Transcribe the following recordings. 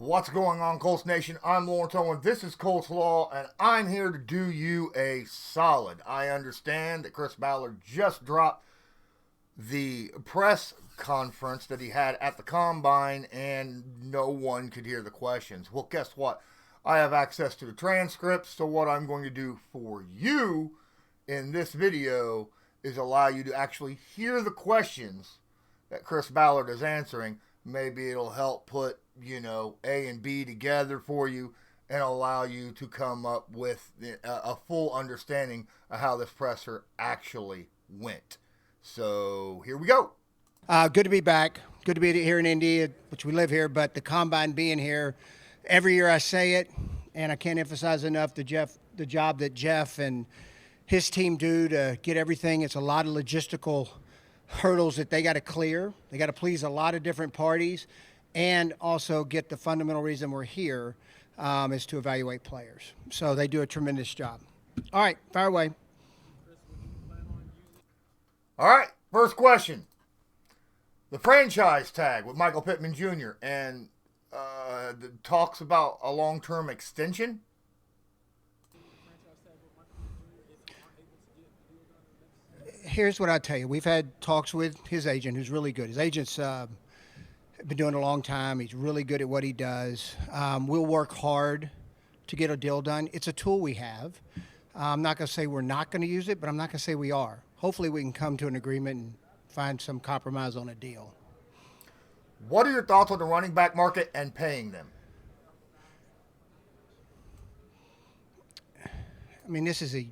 What's going on, Colts Nation? I'm Lawrence Owen. This is Colts Law, and I'm here to do you a solid. I understand that Chris Ballard just dropped the press conference that he had at the Combine, and no one could hear the questions. Well, guess what? I have access to the transcripts, so what I'm going to do for you in this video is allow you to actually hear the questions that Chris Ballard is answering. Maybe it'll help put, A and B together for you and allow you to come up with a full understanding of how this presser actually went. So here we go. Good to be back. Good to be here in Indy, which we live here, but the Combine being here, every year I say it, and I can't emphasize enough the job that Jeff and his team do to get everything. It's a lot of logistical hurdles that they got to clear. They got to please a lot of different parties and also get the fundamental reason we're here is to evaluate players. So they do a tremendous job. All right, fire away. All right, first question. The franchise tag with Michael Pittman Jr. and talks about a long-term extension. Here's what I tell you. We've had talks with his agent, who's really good. His agent's been doing it a long time. He's really good at what he does. We'll work hard to get a deal done. It's a tool we have. I'm not going to say we're not going to use it, but I'm not going to say we are. Hopefully we can come to an agreement and find some compromise on a deal. What are your thoughts on the running back market and paying them? I mean, this is you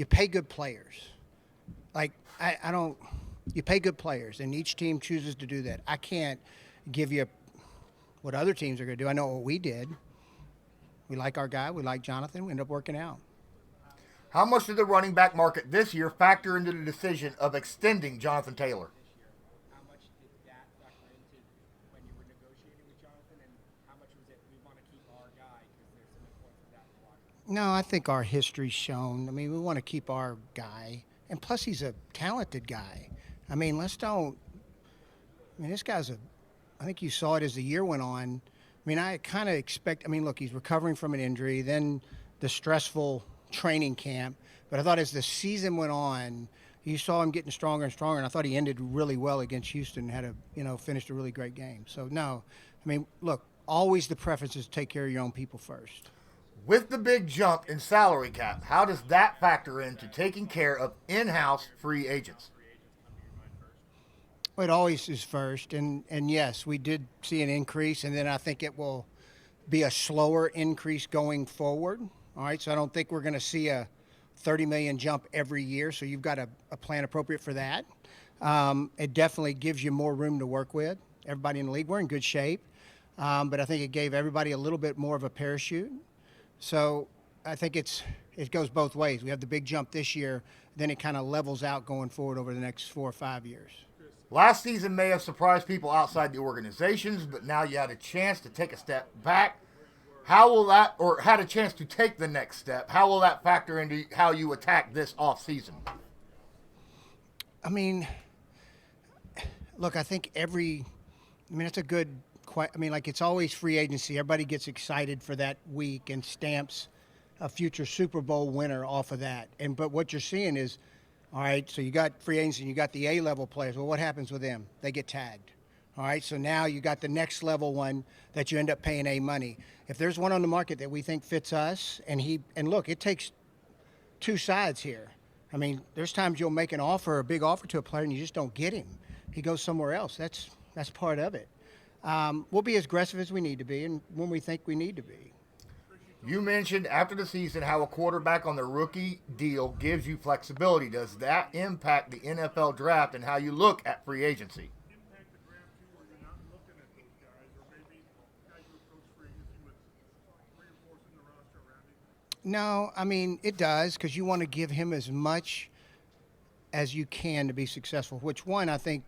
pay good players. You pay good players, and each team chooses to do that. I can't give you what other teams are going to do. I know what we did. We like our guy. We like Jonathan. We end up working out. How much did the running back market this year factor into the decision of extending Jonathan Taylor? How much did that factor into when you were negotiating with Jonathan, and how much was it we want to keep our guy because there's some importance of that in the locker room? No, I think our history's shown. I mean, we want to keep our guy, and plus he's a talented guy. I mean, this guy's I think you saw it as the year went on. I mean, I kind of look, he's recovering from an injury, then the stressful training camp. But I thought as the season went on, you saw him getting stronger and stronger, and I thought he ended really well against Houston and finished a really great game. So, no, I mean, look, always the preference is to take care of your own people first. With the big jump in salary cap, how does that factor into taking care of in-house free agents? Well, it always is first, and yes, we did see an increase, and then I think it will be a slower increase going forward. All right, so I don't think we're going to see a $30 million jump every year, so you've got a plan appropriate for that. It definitely gives you more room to work with. Everybody in the league, we're in good shape, but I think it gave everybody a little bit more of a parachute. So I think it goes both ways. We have the big jump this year, then it kind of levels out going forward over the next 4 or 5 years. Last season may have surprised people outside the organizations, but now you had a chance to take a step back. How will that, or had a chance to take the next step, how will that factor into how you attack this offseason? I mean, look, I think it's a good, it's always free agency. Everybody gets excited for that week and stamps a future Super Bowl winner off of that. But what you're seeing is, all right, so you got free agents and you got the A-level players. Well, what happens with them? They get tagged. All right, so now you got the next level one that you end up paying A money. If there's one on the market that we think fits us, and look, it takes two sides here. I mean, there's times you'll make a big offer to a player, and you just don't get him. He goes somewhere else. That's part of it. We'll be as aggressive as we need to be, and when we think we need to be. You mentioned after the season how a quarterback on the rookie deal gives you flexibility. Does that impact the NFL draft and how you look at free agency? No, I mean, it does, because you want to give him as much as you can to be successful, which one, I think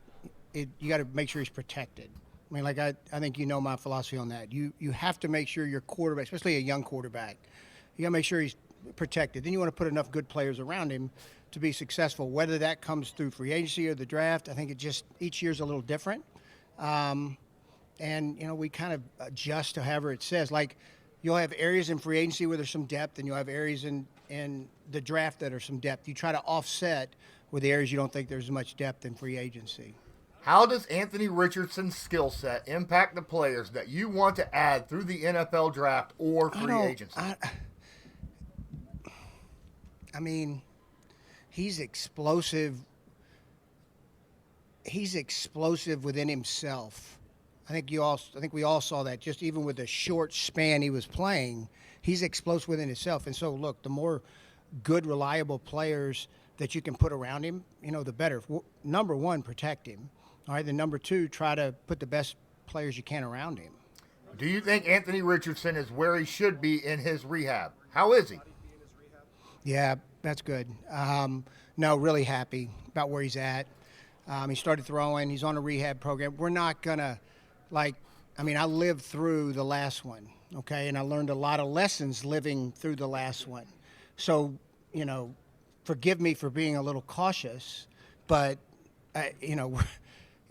you got to make sure he's protected. I mean, I think you know my philosophy on that. You have to make sure your quarterback, especially a young quarterback, you got to make sure he's protected. Then you want to put enough good players around him to be successful. Whether that comes through free agency or the draft, I think it just each year's a little different. and we kind of adjust to however it says. Like, you'll have areas in free agency where there's some depth, and you'll have areas in the draft that are some depth. You try to offset with the areas you don't think there's as much depth in free agency. How does Anthony Richardson's skill set impact the players that you want to add through the NFL draft or free agency? I mean, he's explosive. He's explosive within himself. I think we all saw that. Just even with the short span he was playing, he's explosive within himself. And so, look, the more good, reliable players that you can put around him, the better. Number one, protect him. All right, then number two, try to put the best players you can around him. Do you think Anthony Richardson is where he should be in his rehab? How is he? Yeah, that's good. No, really happy about where he's at. He started throwing. He's on a rehab program. We're not going to, I lived through the last one, okay, and I learned a lot of lessons living through the last one. So, forgive me for being a little cautious, but,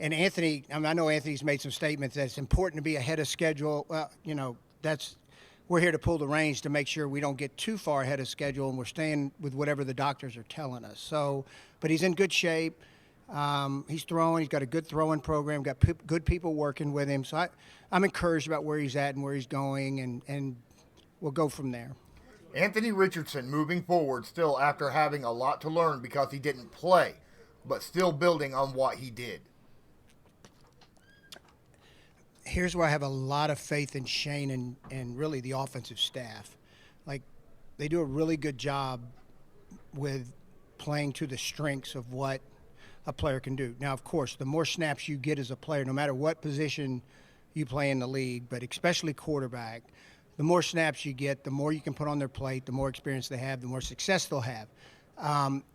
and Anthony, I know Anthony's made some statements that it's important to be ahead of schedule. Well, we're here to pull the reins to make sure we don't get too far ahead of schedule, and we're staying with whatever the doctors are telling us. So, but he's in good shape. He's throwing. He's got a good throwing program, got good people working with him. So I'm encouraged about where he's at and where he's going, and we'll go from there. Anthony Richardson moving forward still after having a lot to learn because he didn't play, but still building on what he did. Here's where I have a lot of faith in Shane and really the offensive staff. Like, they do a really good job with playing to the strengths of what a player can do. Now, of course, the more snaps you get as a player, no matter what position you play in the league, but especially quarterback, the more snaps you get, the more you can put on their plate, the more experience they have, the more success they'll have.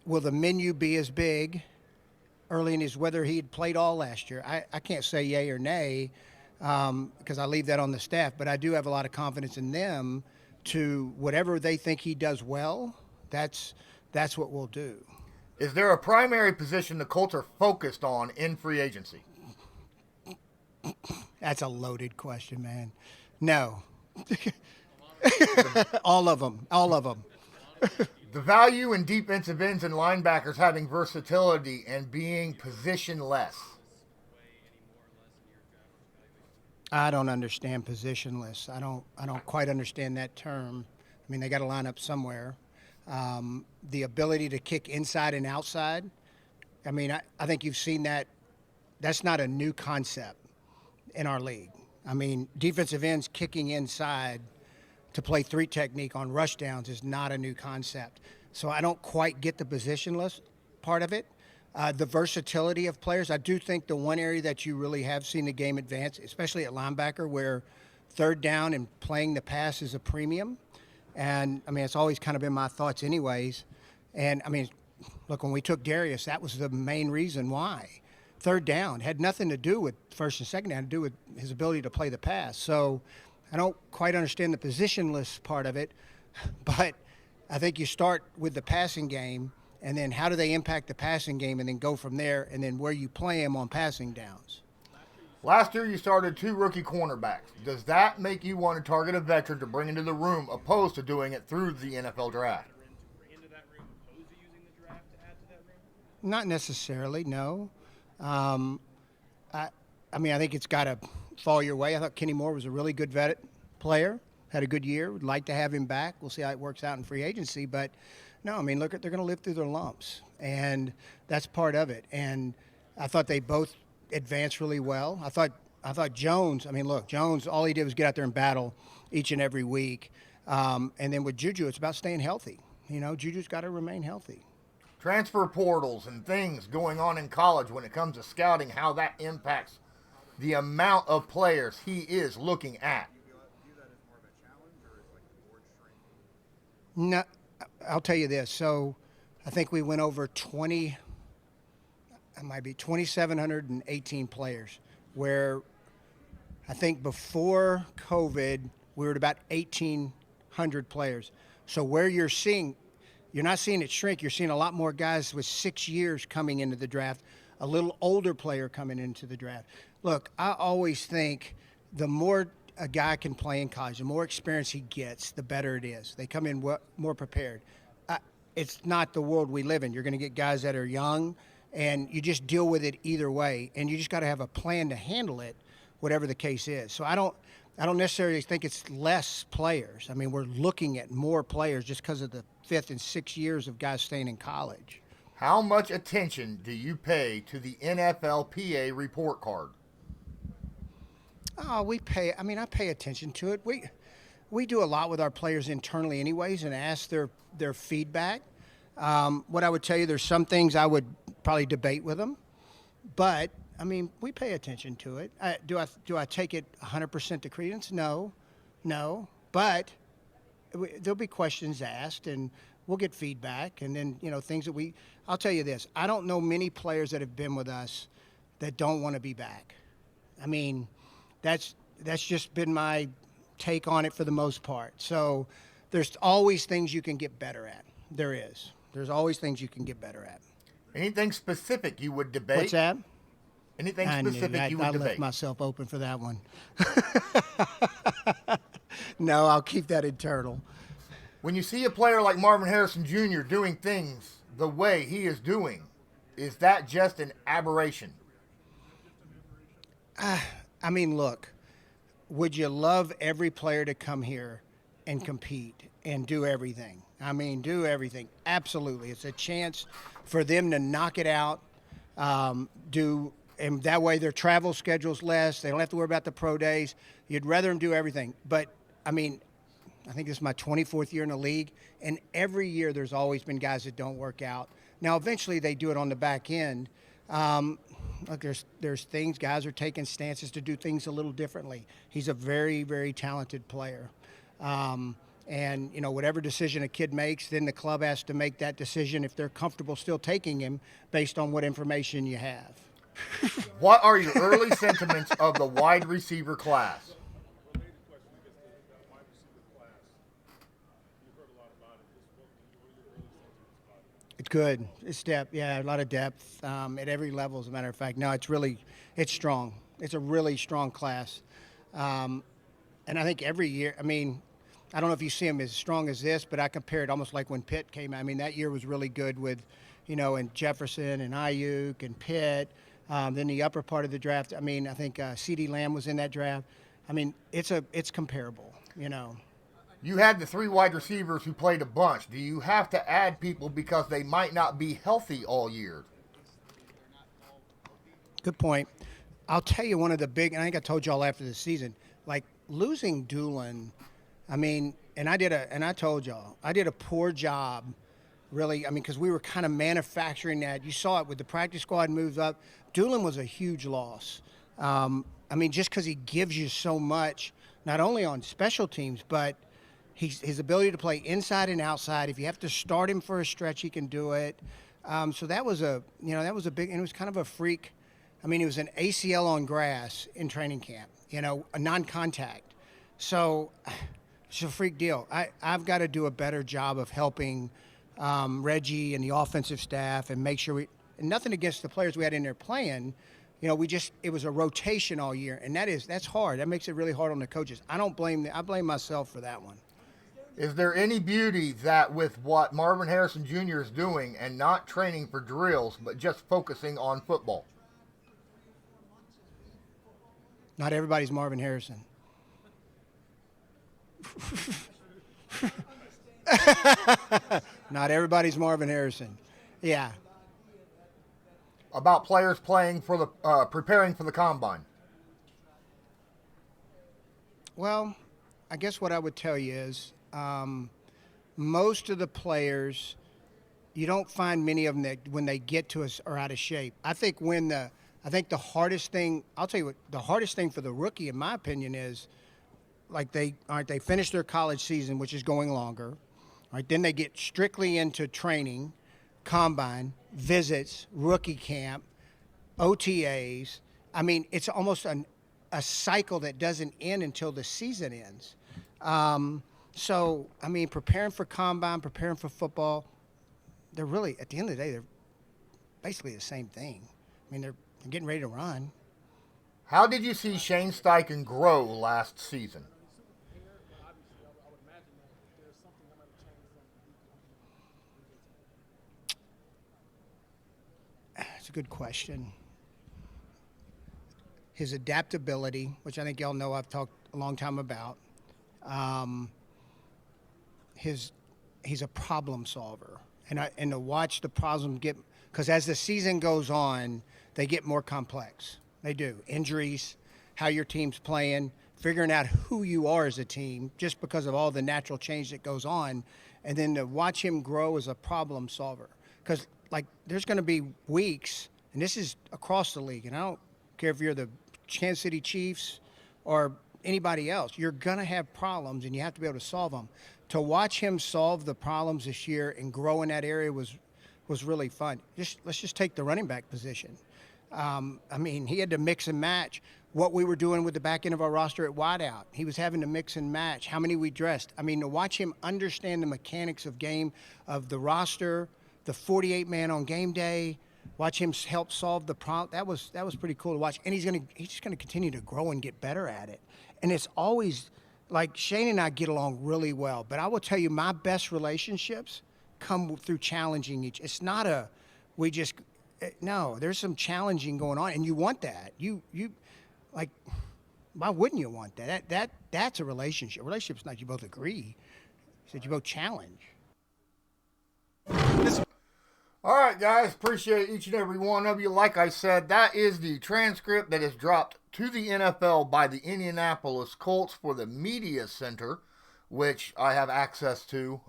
Will the menu be as big early in his, whether he had played all last year? I can't say yay or nay, because I leave that on the staff, but I do have a lot of confidence in them to whatever they think he does well, that's what we'll do. Is there a primary position the Colts are focused on in free agency? That's a loaded question, man. No. All of them. The value in defensive ends and linebackers having versatility and being positionless. I don't understand positionless. I don't quite understand that term. I mean, they got to line up somewhere. The ability to kick inside and outside. I mean, I think you've seen that. That's not a new concept in our league. I mean, defensive ends kicking inside to play 3 technique on rush downs is not a new concept. So I don't quite get the positionless part of it. The versatility of players, I do think the one area that you really have seen the game advance, especially at linebacker, where third down and playing the pass is a premium. And, I mean, it's always kind of been my thoughts anyways. And, I mean, look, when we took Darius, that was the main reason why. Third down had nothing to do with first and second down, had to do with his ability to play the pass. So I don't quite understand the positionless part of it, but I think you start with the passing game, and then how do they impact the passing game, and then go from there, and then where you play them on passing downs. Last year you started 2 rookie cornerbacks. Does that make you want to target a veteran to bring into the room opposed to doing it through the NFL draft? Not necessarily, no. I mean, I think it's got to fall your way. I thought Kenny Moore was a really good vet player, had a good year. Would like to have him back. We'll see how it works out in free agency. But, no, I mean, look, they're going to live through their lumps, and that's part of it. And I thought they both advanced really well. I thought Jones, I mean, look, Jones, all he did was get out there and battle each and every week. And then with Juju, it's about staying healthy. You know, Juju's got to remain healthy. Transfer portals and things going on in college when it comes to scouting, how that impacts the amount of players he is looking at. No, I'll tell you this. So I think we went over 2,718 players, where I think before COVID, we were at about 1,800 players. So where you're not seeing it shrink. You're seeing a lot more guys with 6 years coming into the draft, a little older player coming into the draft. Look, I always think the more a guy can play in college, the more experience he gets, the better it is. They come in more prepared. It's not the world we live in. You're going to get guys that are young, and you just deal with it either way, and you just got to have a plan to handle it, whatever the case is. So I don't necessarily think it's less players. I mean, we're looking at more players just because of the 5th and 6th years of guys staying in college. How much attention do you pay to the NFLPA report card? Oh, I pay attention to it. We do a lot with our players internally anyways and ask their feedback. What I would tell you, there's some things I would probably debate with them, but I mean, we pay attention to it. Do I take it 100% to credence? No, but there'll be questions asked and we'll get feedback, and then, things that I'll tell you this, I don't know many players that have been with us that don't want to be back. I mean, that's just been my take on it for the most part. So there's always things you can get better at. There is. There's always things you can get better at. Anything specific you would debate? What's that? Anything specific you would debate? I left myself open for that one. No, I'll keep that internal. When you see a player like Marvin Harrison Jr. doing things the way he is doing, is that just an aberration? I mean, look, would you love every player to come here and compete and do everything? I mean, do everything. Absolutely. It's a chance for them to knock it out, and that way their travel schedule's less. They don't have to worry about the pro days. You'd rather them do everything. But, I mean, I think this is my 24th year in the league, and every year there's always been guys that don't work out. Now, eventually they do it on the back end. Look, there's things, guys are taking stances to do things a little differently. He's a very, very talented player. And, whatever decision a kid makes, then the club has to make that decision if they're comfortable still taking him based on what information you have. What are your early sentiments of the wide receiver class? It's good. It's depth. Yeah, a lot of depth at every level, as a matter of fact. No, it's strong. It's a really strong class. And I think every year, I mean, I don't know if you see them as strong as this, but I compare it almost like when Pitt came out. I mean, that year was really good with, and Jefferson and Ayuk and Pitt. Then the upper part of the draft, I mean, I think CeeDee Lamb was in that draft. I mean, it's comparable, You had the 3 wide receivers who played a bunch. Do you have to add people because they might not be healthy all year? Good point. I'll tell you one of the big, and I think I told y'all after the season, like losing Doolin, I mean, and I told y'all, I did a poor job, really. I mean, because we were kind of manufacturing that. You saw it with the practice squad moves up. Doolin was a huge loss. I mean, just because he gives you so much, not only on special teams, but his ability to play inside and outside. If you have to start him for a stretch, he can do it. So that was a big, and it was kind of a freak. I mean, it was an ACL on grass in training camp, a non-contact. So it's a freak deal. I've got to do a better job of helping Reggie and the offensive staff and make sure and nothing against the players we had in there playing. It was a rotation all year, and that's hard. That makes it really hard on the coaches. I blame myself for that one. Is there any beauty that with what Marvin Harrison Jr. is doing and not training for drills, but just focusing on football? Not everybody's Marvin Harrison. Not everybody's Marvin Harrison. Yeah. About players playing for the preparing for the combine. Well, I guess what I would tell you is most of the players, you don't find many of them that when they get to us are out of shape. I think the hardest thing, I'll tell you what, the hardest thing for the rookie, in my opinion, is like they finish their college season, which is going longer. All right, then they get strictly into training, combine, visits, rookie camp, OTAs. I mean, it's almost a cycle that doesn't end until the season ends. So, I mean, preparing for combine, preparing for football, they're really, at the end of the day, they're basically the same thing. I mean, they're getting ready to run. How did you see Shane Steichen grow last season? That's a good question. His adaptability, which I think y'all know I've talked a long time about. He's a problem solver, and to watch the problem get, because as the season goes on, they get more complex. They do. Injuries, how your team's playing, figuring out who you are as a team, just because of all the natural change that goes on, and then to watch him grow as a problem solver. Because like there's going to be weeks, and this is across the league, and I don't care if you're the Kansas City Chiefs or anybody else, you're going to have problems, and you have to be able to solve them. To watch him solve the problems this year and grow in that area was really fun. Let's just take the running back position. I mean, he had to mix and match what we were doing with the back end of our roster at wideout. He was having to mix and match how many we dressed. I mean, to watch him understand the mechanics of game, of the roster, the 48-man on game day, watch him help solve the problem. That was pretty cool to watch. And he's just gonna continue to grow and get better at it. And it's always like Shane and I get along really well. But I will tell you, my best relationships come through challenging each. It's not a no. There's some challenging going on, and you want that. You like, why wouldn't you want that? That's a relationship. Relationship's not you both agree. It's that you both challenge. All right, guys. Appreciate each and every one of you. Like I said, that is the transcript that is dropped to the NFL by the Indianapolis Colts for the Media Center, which I have access to,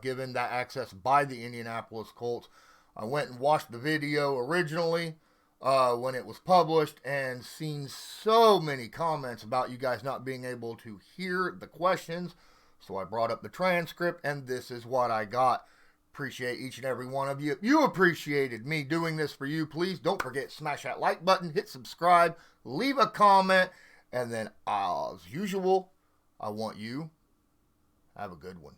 given that access by the Indianapolis Colts. I went and watched the video originally when it was published and seen so many comments about you guys not being able to hear the questions. So I brought up the transcript, and this is what I got. Appreciate each and every one of you. If you appreciated me doing this for you, please don't forget, smash that like button, hit subscribe, leave a comment, and then as usual, I want you have a good one.